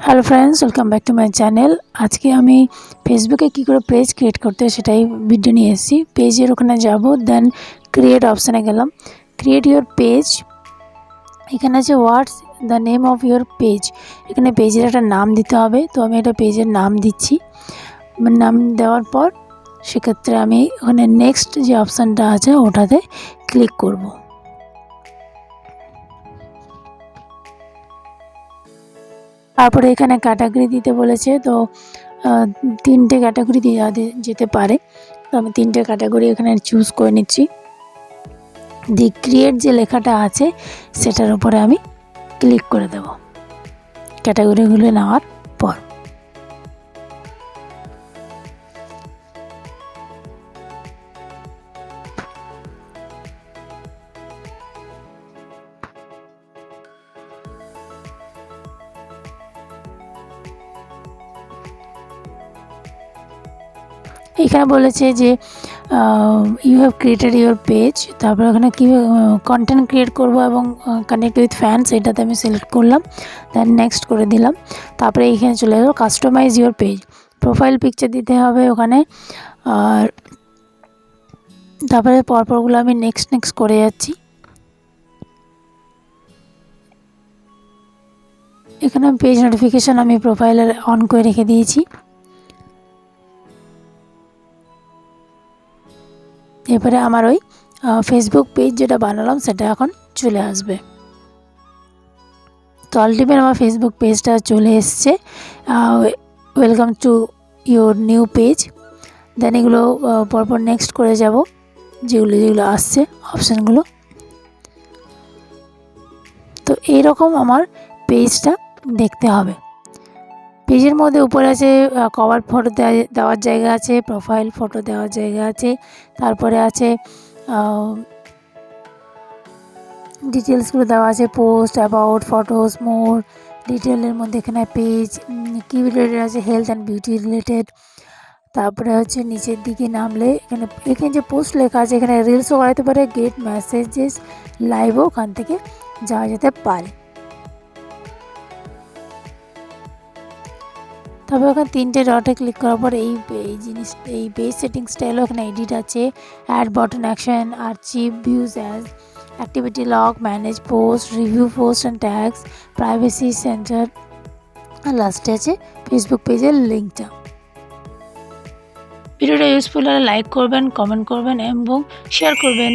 Hello friends, welcome back to my channel. আজকে আমি ফেসবুকে কী করে পেজ ক্রিয়েট করতে হয় সেটাই ভিডিও নিয়ে এসেছি। পেজের ওখানে যাব, দেন ক্রিয়েট অপশানে গেলাম। ক্রিয়েট ইউর পেজ, এখানে আছে what's the name of your page. এখানে পেজের একটা নাম দিতে হবে, তো আমি একটা পেজের নাম দিচ্ছি। নাম দেওয়ার পর সেক্ষেত্রে আমি ওখানে নেক্সট যে অপশানটা আছে ওটাতে ক্লিক করব। তারপরে এখানে ক্যাটাগরি দিতে বলেছে, তো 3টে ক্যাটাগরি দেওয়া যেতে পারে। তো আমি 3টে ক্যাটাগরি এখানে চুজ করে নিচ্ছি। দি ক্রিয়েট যে লেখাটা আছে সেটার উপরে আমি ক্লিক করে দেব ক্যাটাগরিগুলো নেওয়ার পর। এখানে বলেছে যে you have created your page, তারপর এখানে কী কন্টেন্ট ক্রিয়েট করব এবং কানেক্ট উইথ ফ্যান্স, এটাতে আমি সিলেক্ট করলাম, দেন নেক্সট করে দিলাম। তারপরে এইখানে চলে যাবো customise your page, profile picture দিতে হবে ওখানে। আর তারপরে পরপরগুলো আমি নেক্সট করে যাচ্ছি। এখানে পেজ নোটিফিকেশান আমি প্রোফাইলের অন করে রেখে দিয়েছি। এরপরে আমার ওই ফেসবুক পেজ যেটা বানালাম সেটা এখন চলে আসবে। তো আলটিমেট আমার ফেসবুক পেজটা চলে এসছে। Welcome to your new page. Then এগুলো পরপর নেক্সট করে যাব, যেগুলো আসছে অপশানগুলো। তো এইরকম আমার পেজটা দেখতে হবে। পেজের মধ্যে উপরে আছে কভার ফটো দেওয়ার জায়গা আছে, প্রোফাইল ফটো দেওয়ার জায়গা আছে, তারপরে আছে ডিটেলসগুলো দেওয়া আছে, পোস্ট, অ্যাবাউট, ফটোস, মোর, ডিটেলের মধ্যে এখানে পেজ কী রিলেটেড আছে, হেলথ অ্যান্ড বিউটি রিলেটেড। তারপরে হচ্ছে নিচের দিকে নামলে এখানে যে পোস্ট লেখা আছে, এখানে রিলসও করাতে পারে, গেট মেসেজেস, লাইভও ওখান থেকে যাওয়া যেতে পারে। তবে ওখানে 3টে ডটে ক্লিক করার পর এই পেজ সেটিংসটা এলো। এখানে এডিট আছে, add button, action, archive, views as, activity log, manage post, review post and tags, privacy centre, আর লাস্টে আছে ফেসবুক পেজের লিঙ্কটা। ভিডিওটা ইউজফুল হলে লাইক করবেন, কমেন্ট করবেন এবং শেয়ার করবেন।